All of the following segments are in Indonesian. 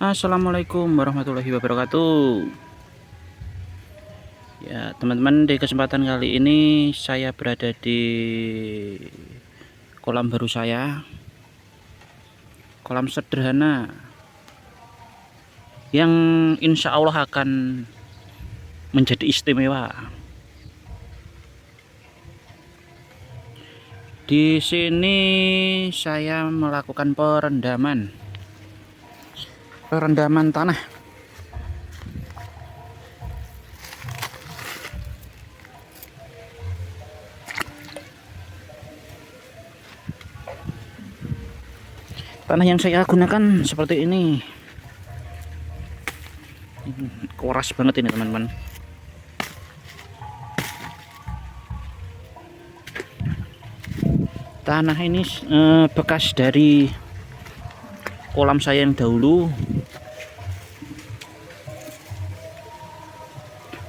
Assalamualaikum warahmatullahi wabarakatuh. Ya, teman-teman, di kesempatan kali ini saya berada di kolam baru saya. Kolam sederhana yang insya Allah akan menjadi istimewa. Di sini saya melakukan perendaman tanah. Tanah yang saya gunakan seperti ini. Keras banget ini, teman-teman. Tanah ini bekas dari kolam saya yang dahulu.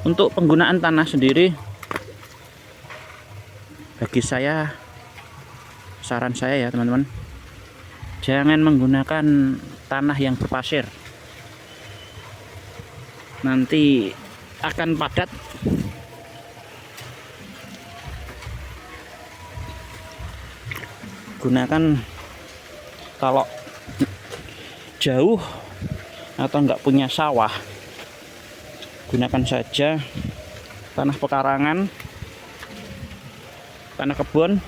Untuk penggunaan tanah sendiri, bagi saya, saran saya ya teman-teman, jangan menggunakan tanah yang berpasir, nanti akan padat. Gunakan kalau jauh atau nggak punya sawah, gunakan saja tanah pekarangan, tanah kebun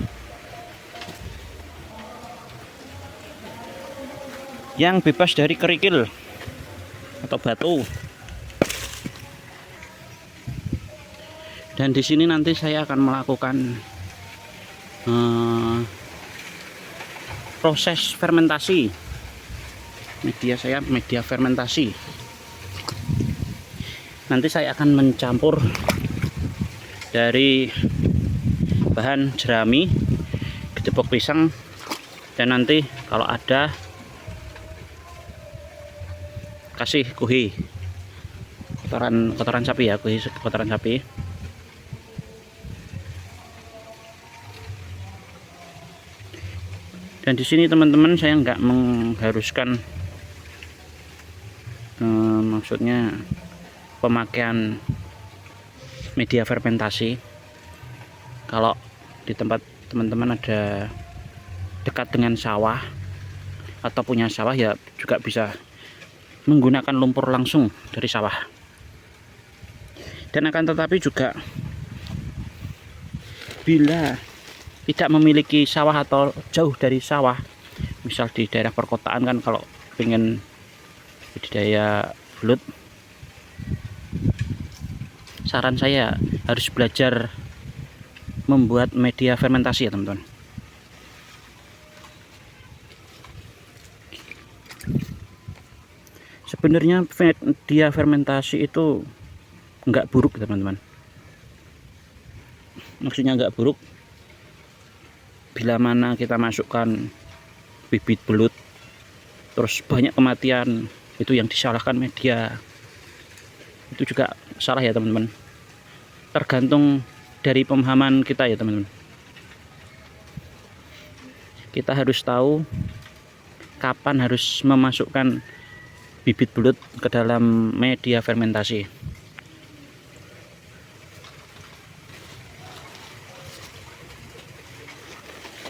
yang bebas dari kerikil atau batu. Dan di sini nanti saya akan melakukan proses fermentasi. Media fermentasi. Nanti saya akan mencampur dari bahan jerami, gedebok pisang, dan nanti kalau ada kasih kuhi kotoran sapi ya, kuhi kotoran sapi. Dan di sini teman-teman, saya nggak mengharuskan maksudnya pemakaian media fermentasi. Kalau di tempat teman-teman ada dekat dengan sawah atau punya sawah, ya juga bisa menggunakan lumpur langsung dari sawah. Dan akan tetapi juga bila tidak memiliki sawah atau jauh dari sawah, misal di daerah perkotaan kan, kalau pengen budidaya belut, saran saya harus belajar membuat media fermentasi ya teman-teman. Sebenarnya media fermentasi itu nggak buruk teman-teman. Maksudnya nggak buruk bila mana kita masukkan bibit belut terus banyak kematian, itu yang disalahkan media. Itu juga salah ya teman-teman. Tergantung dari pemahaman kita ya teman-teman. Kita harus tahu kapan harus memasukkan bibit belut ke dalam media fermentasi.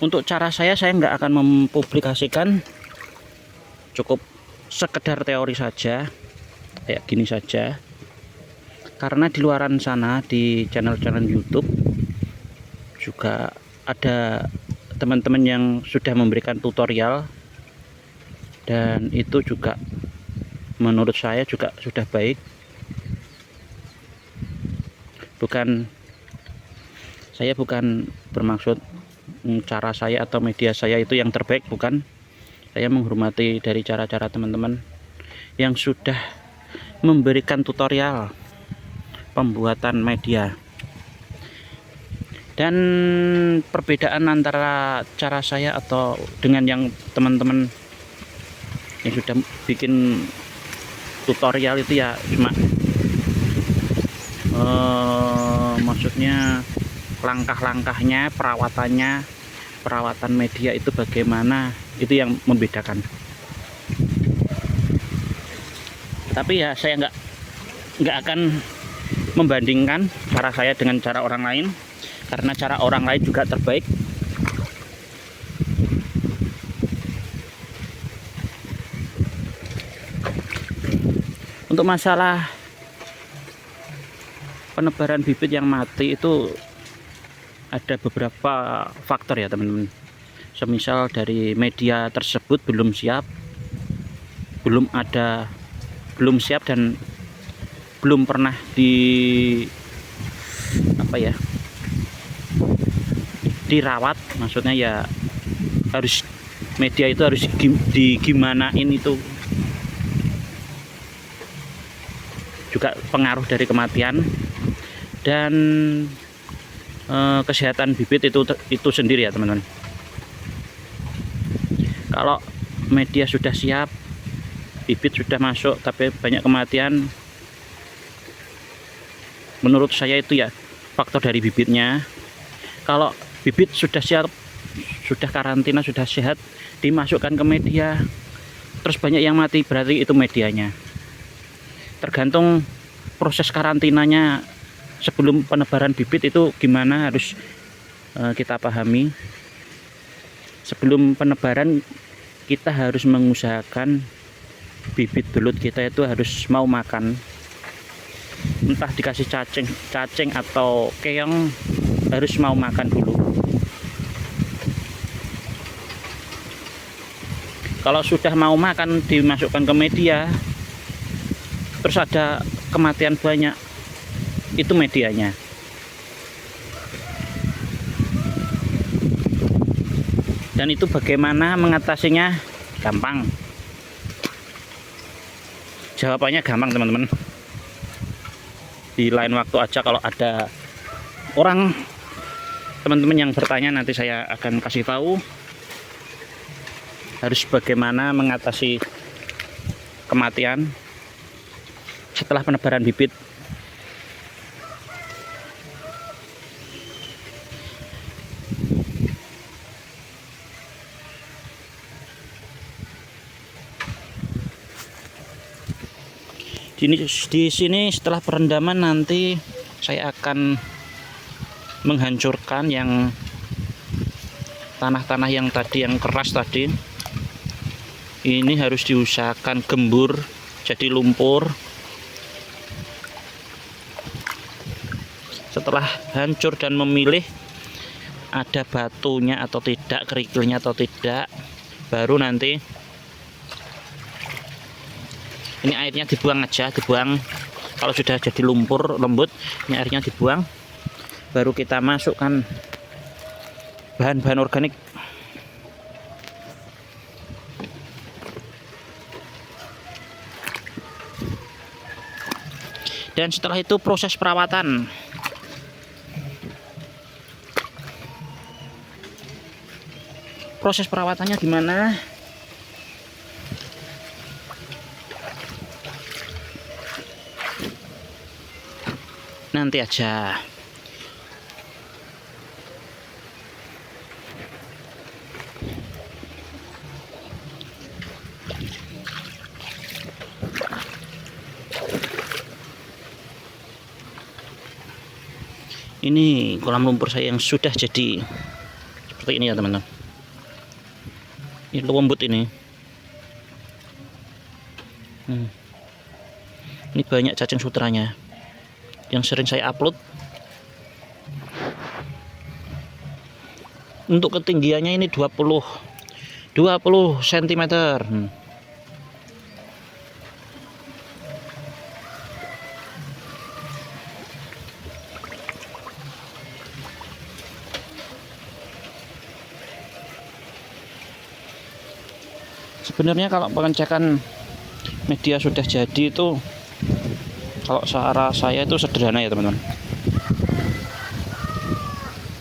Untuk cara saya nggak akan mempublikasikan, cukup sekedar teori saja, kayak gini saja. Karena di luaran sana, di channel-channel YouTube juga ada teman-teman yang sudah memberikan tutorial, dan itu juga menurut saya juga sudah baik. Saya bukan bermaksud cara saya atau media saya itu yang terbaik, bukan. Saya menghormati dari cara-cara teman-teman yang sudah memberikan tutorial pembuatan media. Dan perbedaan antara cara saya atau dengan yang teman-teman yang sudah bikin tutorial itu ya cuma maksudnya langkah-langkahnya, perawatan media itu bagaimana, itu yang membedakan. Tapi ya saya nggak akan membandingkan cara saya dengan cara orang lain, karena cara orang lain juga terbaik. Untuk masalah penebaran bibit yang mati itu ada beberapa faktor ya teman-teman. Semisal dari media tersebut belum siap, belum siap dan belum pernah dirawat, maksudnya ya harus media itu harus digimanain, itu juga pengaruh dari kematian. Dan kesehatan bibit itu sendiri ya teman-teman. Kalau media sudah siap, bibit sudah masuk tapi banyak kematian, menurut saya itu ya faktor dari bibitnya. Kalau bibit sudah siap, sudah karantina, sudah sehat, dimasukkan ke media terus banyak yang mati, berarti itu medianya. Tergantung proses karantinanya sebelum penebaran bibit itu gimana, harus kita pahami. Sebelum penebaran kita harus mengusahakan bibit belut kita itu harus mau makan, entah dikasih cacing atau keong, harus mau makan dulu. Kalau sudah mau makan dimasukkan ke media terus ada kematian banyak, itu medianya. Dan itu bagaimana mengatasinya? Gampang. Jawabannya gampang teman-teman. Di lain waktu aja kalau ada orang teman-teman yang bertanya, nanti saya akan kasih tahu harus bagaimana mengatasi kematian setelah penebaran bibit. Di sini setelah perendaman nanti saya akan menghancurkan yang tanah-tanah yang tadi, yang keras tadi. Ini harus diusahakan gembur jadi lumpur. Setelah hancur dan memilih ada batunya atau tidak, kerikilnya atau tidak, baru nanti ini airnya dibuang aja, dibuang. Kalau sudah jadi lumpur lembut, ini airnya dibuang, baru kita masukkan bahan-bahan organik. Dan setelah itu proses perawatan. Proses perawatannya gimana? Nanti aja. Ini kolam lumpur saya yang sudah jadi seperti ini ya teman-teman. Ini lembut ini. Ini banyak cacing sutranya yang sering saya upload. Untuk ketinggiannya ini 20 cm. Sebenarnya kalau pengecekan media sudah jadi itu, kalau cara saya itu sederhana ya teman-teman.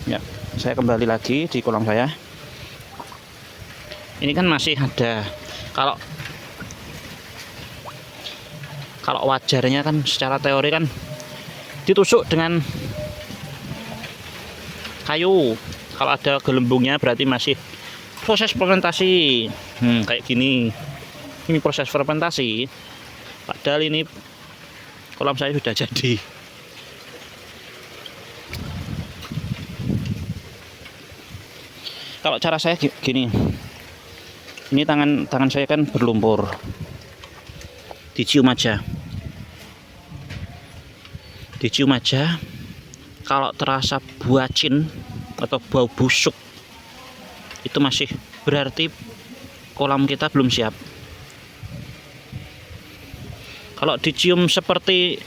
Ya, saya kembali lagi di kolam saya. Ini kan masih ada, kalau wajarnya kan secara teori kan ditusuk dengan kayu. Kalau ada gelembungnya berarti masih proses fermentasi. Kayak gini. Ini proses fermentasi. Padahal ini kolam saya sudah jadi. Kalau cara saya gini, ini tangan saya kan berlumpur, dicium aja. Kalau terasa buacin atau bau busuk, itu masih berarti kolam kita belum siap. Kalau dicium seperti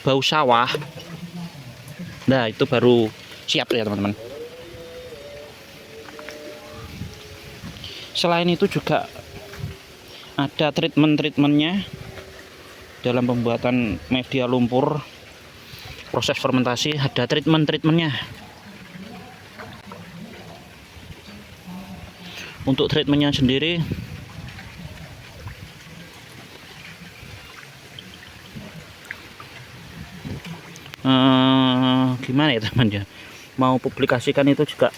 bau sawah, nah itu baru siap ya teman-teman. Selain itu juga ada treatmentnya dalam pembuatan media lumpur. Proses fermentasi ada treatmentnya. Untuk treatmentnya sendiri gimana ya teman ya, mau publikasikan itu juga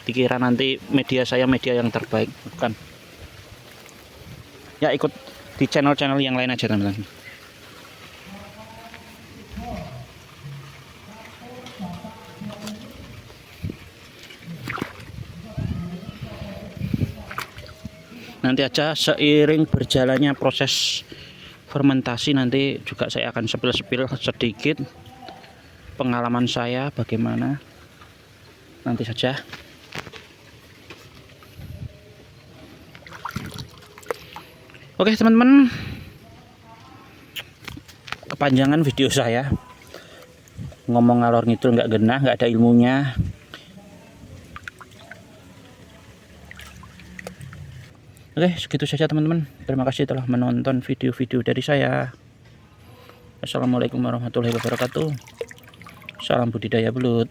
dikira nanti media saya media yang terbaik, bukan ya, ikut di channel-channel yang lain aja teman-teman. Nanti aja seiring berjalannya proses fermentasi, nanti juga saya akan sepil-sepil sedikit pengalaman saya bagaimana, nanti saja. Oke teman-teman, kepanjangan video saya, ngomong ngalor ngidul nggak genah, nggak ada ilmunya. Oke, segitu saja teman-teman. Terima kasih telah menonton video-video dari saya. Assalamualaikum warahmatullahi wabarakatuh. Salam budidaya belut.